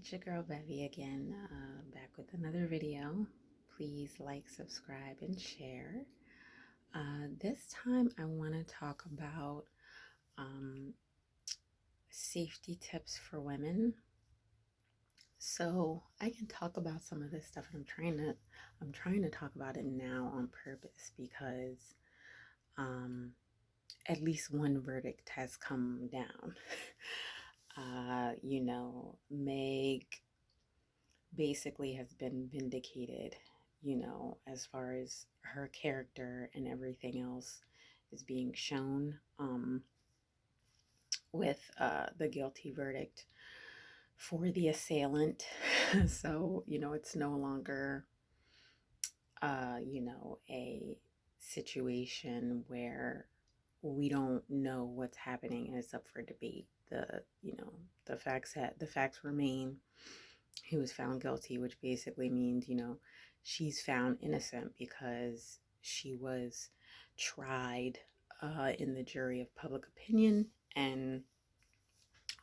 It's your girl Bevy again, back with another video. Please like, subscribe, and share. This time I want to talk about um, safety tips for women. So I can talk about some of this stuff, and I'm trying to talk about it now on purpose because um, at least one verdict has come down. Meg basically has been vindicated, as far as her character and everything else is being shown with the guilty verdict for the assailant. So, it's no longer, a situation where we don't know what's happening and it's up for debate. The facts remain. He was found guilty, which basically means, she's found innocent because she was tried in the jury of public opinion and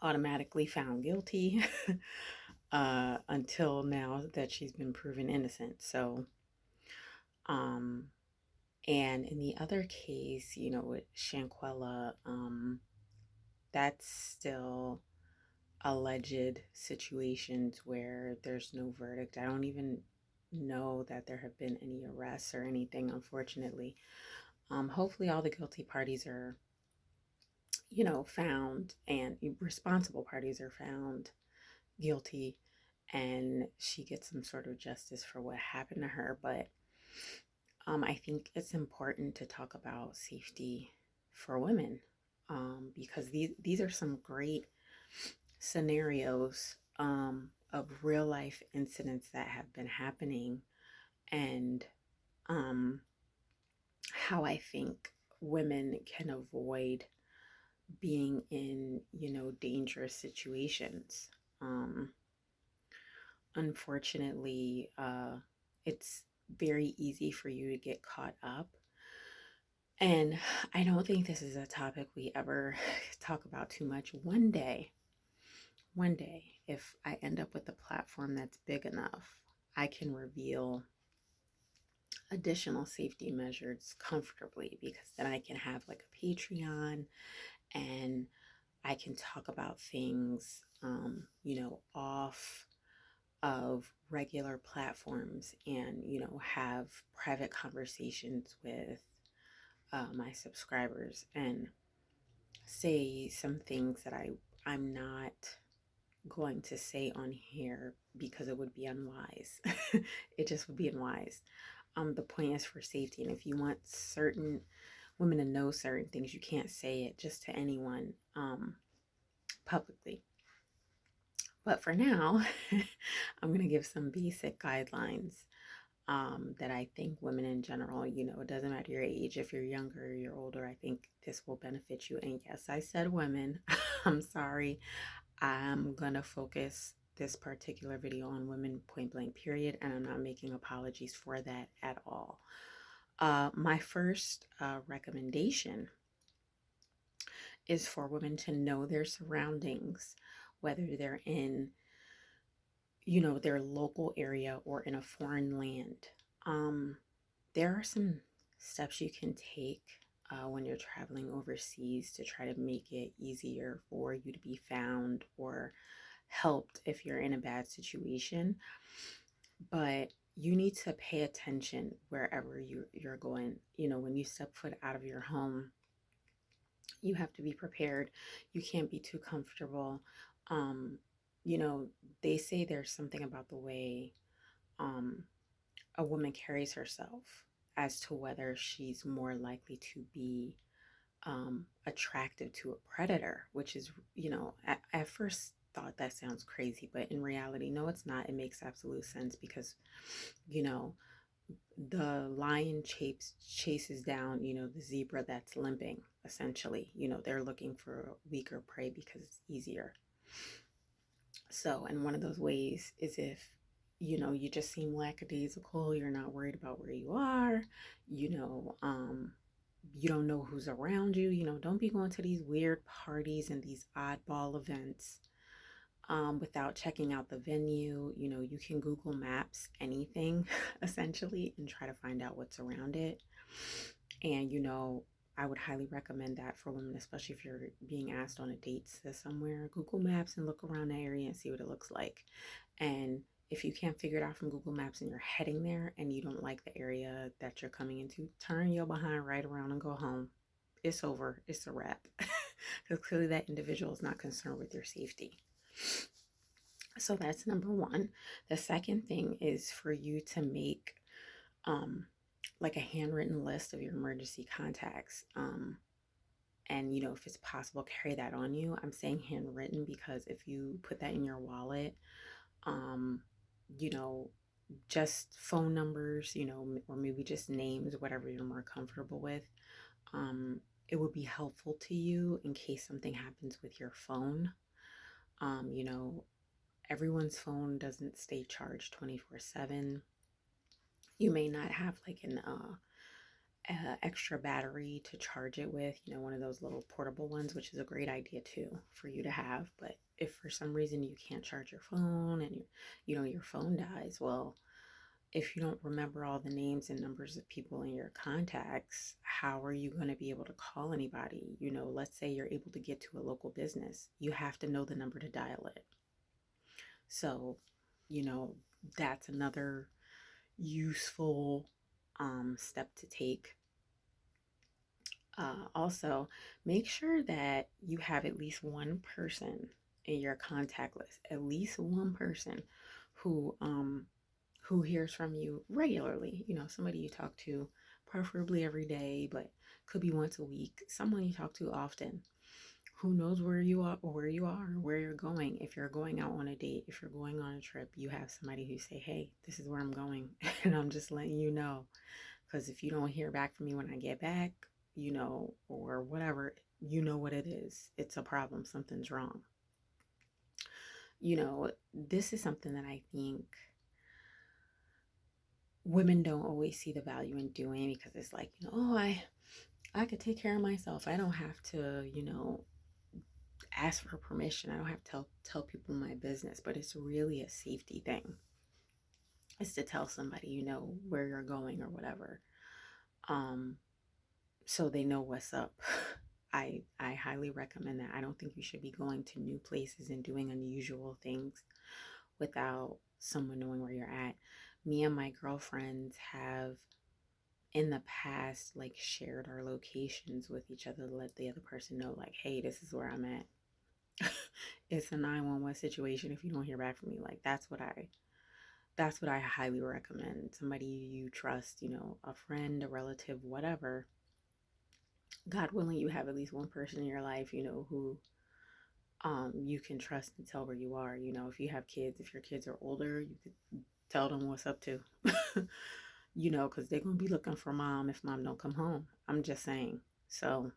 automatically found guilty until now that she's been proven innocent. So, um, and in the other case, with Shanquella, that's still alleged situations where there's no verdict. I don't even know that there have been any arrests or anything, unfortunately. Hopefully, all the guilty parties are, found, and responsible parties are found guilty, and she gets some sort of justice for what happened to her. But I think it's important to talk about safety for women, because these are some great scenarios of real life incidents that have been happening, and um, how I think women can avoid being in, dangerous situations. Um, Unfortunately, it's very easy for you to get caught up. And I don't think this is a topic we ever talk about too much. One day, if I end up with a platform that's big enough, I can reveal additional safety measures comfortably, because then I can have like a Patreon and I can talk about things, off of regular platforms, and, have private conversations with my subscribers and say some things that I'm not going to say on here because it would be unwise. It just would be unwise. The point is for safety, and if you want certain women to know certain things, you can't say it just to anyone publicly. But for now, I'm going to give some basic guidelines that I think women in general, it doesn't matter your age, if you're younger or you're older, I think this will benefit you. And yes, I said women. I'm sorry. I'm going to focus this particular video on women, point blank, period. And I'm not making apologies for that at all. My first recommendation is for women to know their surroundings, whether they're in, their local area or in a foreign land. There are some steps you can take when you're traveling overseas to try to make it easier for you to be found or helped if you're in a bad situation. But you need to pay attention wherever you're going. When you step foot out of your home, you have to be prepared. You can't be too comfortable. Um, they say there's something about the way um, a woman carries herself as to whether she's more likely to be attractive to a predator, which is, at first thought that sounds crazy, but in reality, no, it's not. It makes absolute sense because, you know, the lion chases down, the zebra that's limping, essentially. They're looking for weaker prey because it's easier. So, and one of those ways is if, you just seem lackadaisical, you're not worried about where you are, you don't know who's around you, don't be going to these weird parties and these oddball events without checking out the venue. You know, you can Google Maps anything essentially and try to find out what's around it. And, you know, I would highly recommend that for women, especially if you're being asked on a date to somewhere. Google Maps and look around the area and see what it looks like. And if you can't figure it out from Google Maps and you're heading there and you don't like the area that you're coming into, turn your behind right around and go home. It's over. It's a wrap. Because clearly that individual is not concerned with your safety. So that's number one. The second thing is for you to make um, like a handwritten list of your emergency contacts. And, you know, if it's possible, carry that on you. I'm saying handwritten because if you put that in your wallet, um, you know, just phone numbers, you know, or maybe just names, whatever you're more comfortable with. It would be helpful to you in case something happens with your phone. You know, everyone's phone doesn't stay charged 24/7. You may not have like an extra battery to charge it with, you know, one of those little portable ones, which is a great idea too for you to have. But if for some reason you can't charge your phone and you know your phone dies, well, if you don't remember all the names and numbers of people in your contacts, how are you going to be able to call anybody? You know, let's say you're able to get to a local business, you have to know the number to dial it. So, you know, that's another useful step to take. Also, make sure that you have at least one person in your contact list, at least one person who who hears from you regularly. You know, somebody you talk to preferably every day, but could be once a week. Someone you talk to often, who knows where you're going. If you're going out on a date, if you're going on a trip, you have somebody who say, "Hey, this is where I'm going," and I'm just letting you know. Because if you don't hear back from me when I get back, you know, or whatever, you know what it is. It's a problem. Something's wrong. You know, this is something that I think women don't always see the value in doing because it's like, you know, oh, I could take care of myself. I don't have to, you know, ask for permission. I don't have to tell people my business, but it's really a safety thing. It's to tell somebody, you know, where you're going or whatever. Um, so they know what's up. I highly recommend that. I don't think you should be going to new places and doing unusual things without someone knowing where you're at. Me and my girlfriends have in the past like shared our locations with each other to let the other person know like, hey, this is where I'm at. It's a 911 situation if you don't hear back from me. Like that's what I highly recommend. Somebody you trust, you know, a friend, a relative, whatever. God willing, you have at least one person in your life, you know, who you can trust and tell where you are. You know, if you have kids, if your kids are older, you could tell them what's up to. You know, because they're gonna be looking for mom if mom don't come home. I'm just saying. So,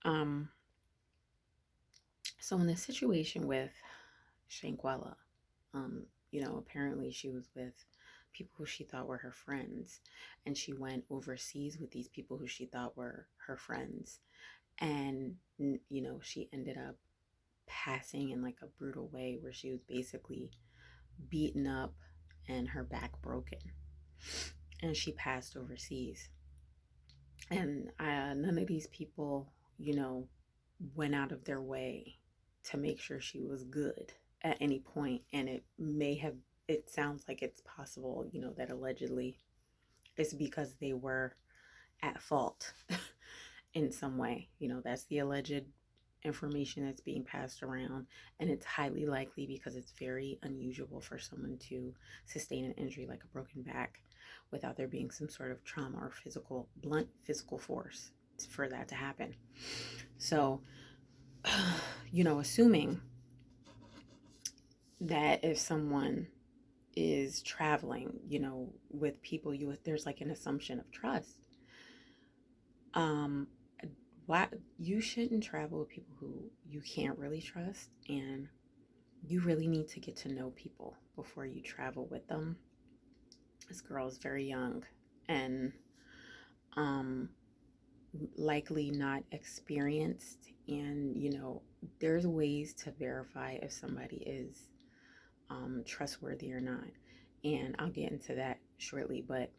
um, so in the situation with Shanquella, you know, apparently she was with people who she thought were her friends, and she went overseas with these people who she thought were her friends, and you know, she ended up passing in like a brutal way where she was basically beaten up and her back broken, and she passed overseas. And none of these people, you know, went out of their way to make sure she was good at any point. And it sounds like it's possible, you know, that allegedly it's because they were at fault in some way. You know, that's the alleged information that's being passed around. And it's highly likely because it's very unusual for someone to sustain an injury like a broken back without there being some sort of trauma or blunt physical force for that to happen. So, you know, assuming that if someone is traveling, you know, with people there's like an assumption of trust. Um, why you shouldn't travel with people who you can't really trust, and you really need to get to know people before you travel with them. This girl is very young, and um likely not experienced, and there's ways to verify if somebody is trustworthy or not, and I'll get into that shortly. But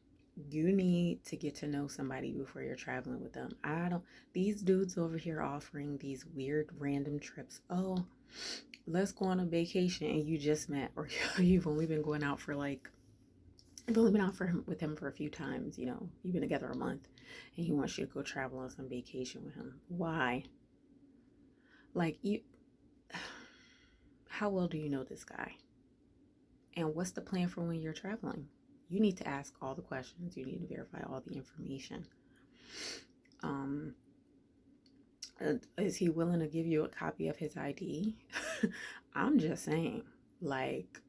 you need to get to know somebody before you're traveling with them. I don't These dudes over here offering these weird random trips. Oh, let's go on a vacation, and you just met, or you've only been going out for like I've only been out with him for a few times. You've been together a month, and he wants you to go travel on some vacation with him. Why? Like, how well do you know this guy? And what's the plan for when you're traveling? You need to ask all the questions. You need to verify all the information. Um, is he willing to give you a copy of his ID? I'm just saying, like,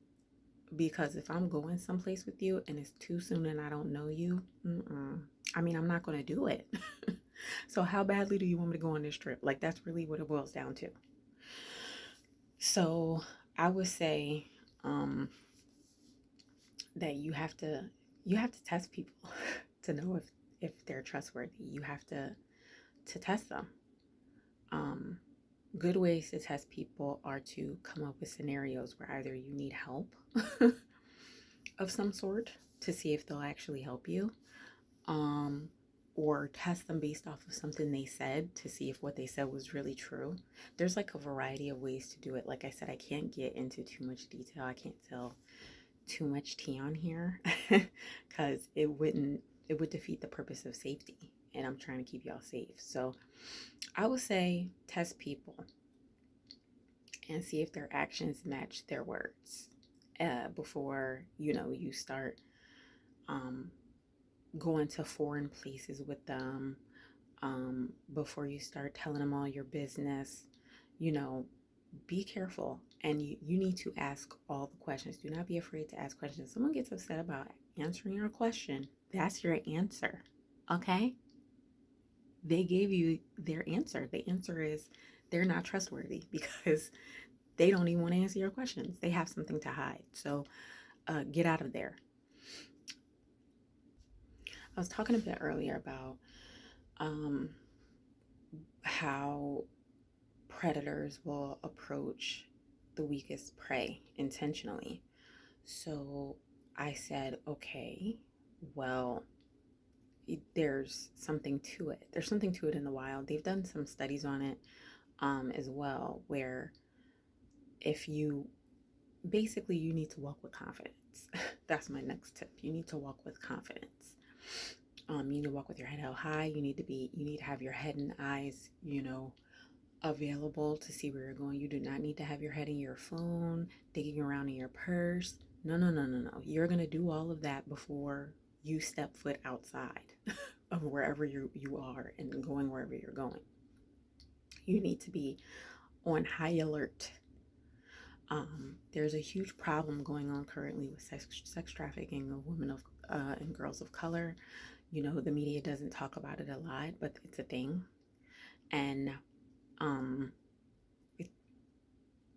because if I'm going someplace with you and it's too soon and I don't know you, I'm not going to do it. So how badly do you want me to go on this trip? Like, that's really what it boils down to. So I would say that you have to test people to know if they're trustworthy. You have to test them. Good ways to test people are to come up with scenarios where either you need help of some sort to see if they'll actually help you, or test them based off of something they said to see if what they said was really true. There's like a variety of ways to do it. Like I said, I can't get into too much detail. I can't tell too much tea on here because it would defeat the purpose of safety, and I'm trying to keep y'all safe. So I would say test people and see if their actions match their words before you start going to foreign places with them, before you start telling them all your business. Be careful, and you need to ask all the questions. Do not be afraid to ask questions. Someone gets upset about answering your question, that's your answer. Okay, they gave you their answer. The answer is they're not trustworthy because they don't even want to answer your questions. They have something to hide. So get out of there. I was talking a bit earlier about how predators will approach the weakest prey intentionally. So I said, okay, well, there's something to it. There's something to it in the wild. They've done some studies on it as well, where if you basically you need to walk with confidence. That's my next tip. You need to walk with confidence. You need to walk with your head held high. You need to have your head and eyes, available to see where you're going. You do not need to have your head in your phone, digging around in your purse. No, no, no, no, no. You're gonna do all of that before you step foot outside of wherever you are and going wherever you're going. You need to be on high alert. There's a huge problem going on currently with sex trafficking of women and girls of color. The media doesn't talk about it a lot, but it's a thing. And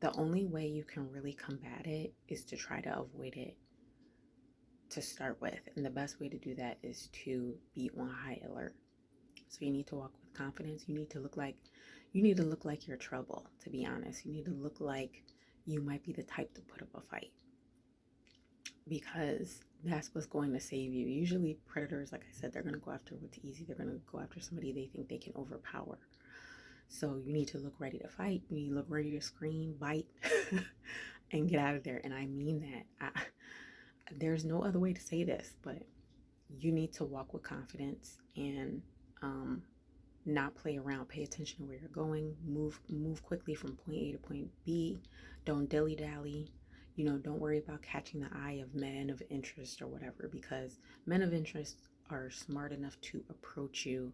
the only way you can really combat it is to try to avoid it to start with. And the best way to do that is to be on high alert. So you need to walk with confidence. You need to look like you're trouble, to be honest. You need to look like you might be the type to put up a fight, because that's what's going to save you. Usually predators, like I said, they're going to go after what's easy. They're going to go after somebody they think they can overpower. So you need to look ready to fight. You need to look ready to scream, bite, and get out of there. And I mean that. There's no other way to say this, but you need to walk with confidence and not play around. Pay attention to where you're going. Move quickly from point A to point B. Don't dilly-dally. Don't worry about catching the eye of men of interest or whatever, because men of interest are smart enough to approach you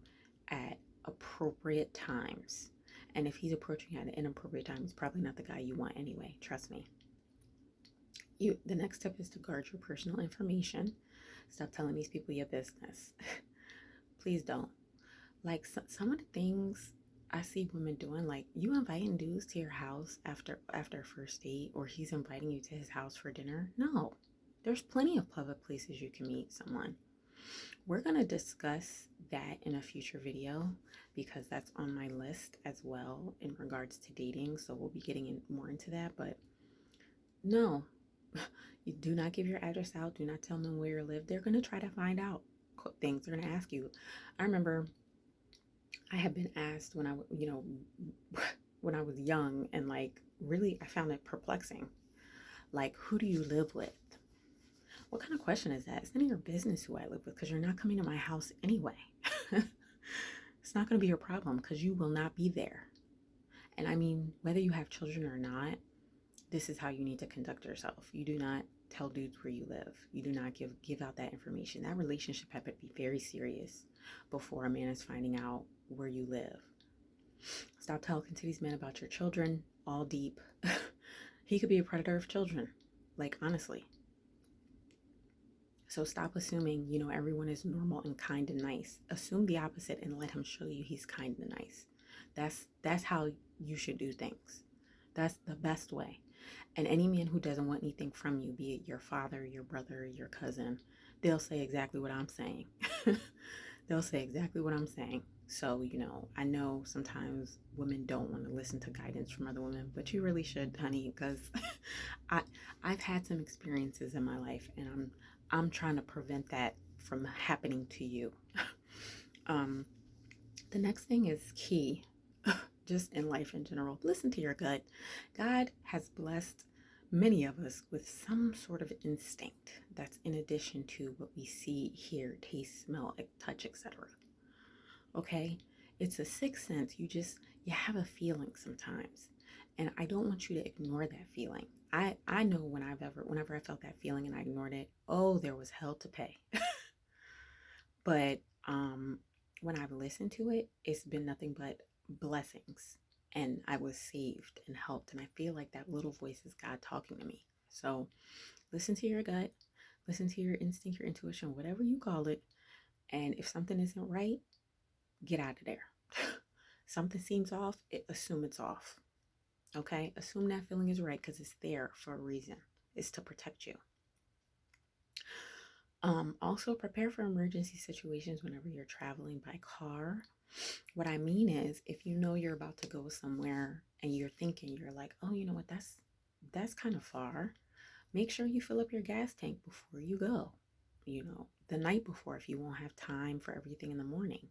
at appropriate times. And if he's approaching at an inappropriate time, he's probably not the guy you want anyway. Trust me. The next step is to guard your personal information. Stop telling these people your business. Please don't. Like some of the things I see women doing, like you inviting dudes to your house after a first date, or he's inviting you to his house for dinner. No, there's plenty of public places you can meet someone. We're going to discuss that in a future video because that's on my list as well in regards to dating. So we'll be getting more into that. But no, you do not give your address out. Do not tell them where you live. They're going to try to find out things. They're going to ask you. I remember I had been asked when when I was young, and like really I found it perplexing. Like, who do you live with? What kind of question is that? It's none of your business who I live with because you're not coming to my house anyway. It's not going to be your problem because you will not be there. And I mean, whether you have children or not, this is how you need to conduct yourself. You do not tell dudes where you live. You do not give out that information. That relationship had to be very serious before a man is finding out where you live. Stop talking to these men about your children, all deep. He could be a predator of children, like honestly. So stop assuming, everyone is normal and kind and nice. Assume the opposite and let him show you he's kind and nice. That's how you should do things. That's the best way. And any man who doesn't want anything from you, be it your father, your brother, your cousin, they'll say exactly what I'm saying. They'll say exactly what I'm saying. So, I know sometimes women don't want to listen to guidance from other women, but you really should, honey, because I I've had some experiences in my life, and I'm trying to prevent that from happening to you. um, the next thing is key, just in life in general. Listen to your gut. God has blessed many of us with some sort of instinct that's in addition to what we see, hear, taste, smell, touch, etc. Okay? It's a sixth sense. You have a feeling sometimes. And I don't want you to ignore that feeling. I know whenever I felt that feeling and I ignored it, oh, there was hell to pay. But when I've listened to it, it's been nothing but blessings. And I was saved and helped. And I feel like that little voice is God talking to me. So listen to your gut, listen to your instinct, your intuition, whatever you call it. And if something isn't right, get out of there. Something seems off, assume it's off. Okay? Assume that feeling is right because it's there for a reason. It's to protect you. Also, prepare for emergency situations whenever you're traveling by car. What I mean is, if you know you're about to go somewhere and you're like, oh, you know what, that's kind of far. Make sure you fill up your gas tank before you go. The night before, if you won't have time for everything in the morning.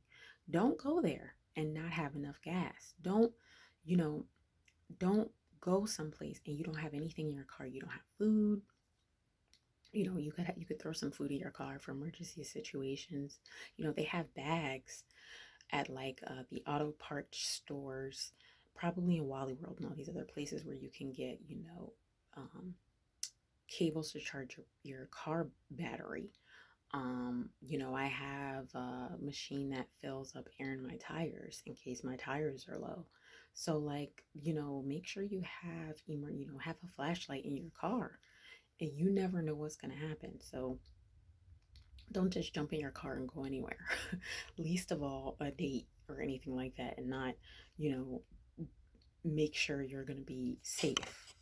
Don't go there and not have enough gas. Don't go someplace and you don't have anything in your car. You don't have food. You could throw some food in your car for emergency situations. They have bags at like the auto parts stores, probably in Wally World and all these other places where you can get, cables to charge your car battery. I have a machine that fills up air in my tires in case my tires are low. So like, make sure you have a flashlight in your car, and you never know what's going to happen. So don't just jump in your car and go anywhere. Least of all a date or anything like that, and not, you know, make sure you're going to be safe.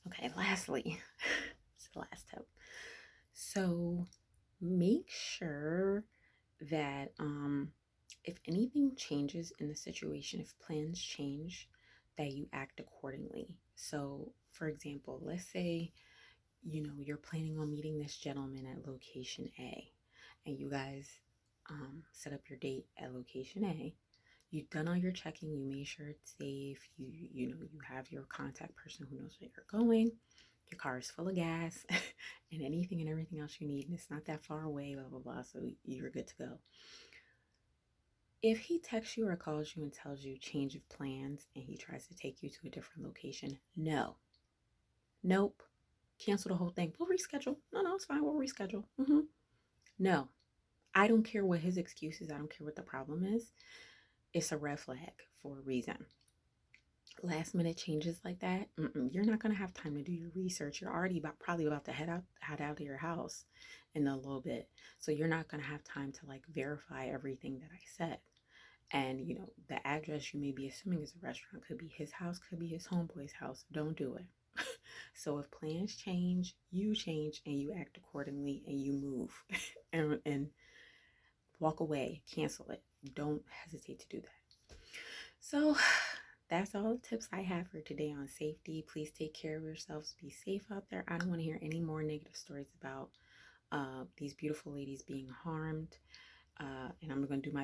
Okay, lastly, it's the last tip. So make sure that if anything changes in the situation, if plans change, that you act accordingly. So, for example, let's say, you're planning on meeting this gentleman at location A, and you guys set up your date at location A. You've done all your checking, you made sure it's safe, you have your contact person who knows where you're going, your car is full of gas and anything and everything else you need, and it's not that far away, blah blah blah, so you're good to go. If he texts you or calls you and tells you change of plans and he tries to take you to a different location, nope, cancel the whole thing. We'll reschedule. No, it's fine, we'll reschedule. No, I don't care what his excuse is, I don't care what the problem is. It's a red flag for a reason. Last minute changes like that, you're not going to have time to do your research. You're already probably about to head out of your house in a little bit, so you're not going to have time to like verify everything that I said. And the address you may be assuming is a restaurant, could be his house, could be his homeboy's house. Don't do it. So if plans change, and you act accordingly and you move and walk away, cancel it. Don't hesitate to do that. So that's all the tips I have for today on safety. Please take care of yourselves. Be safe out there. I don't want to hear any more negative stories about these beautiful ladies being harmed. And I'm going to do my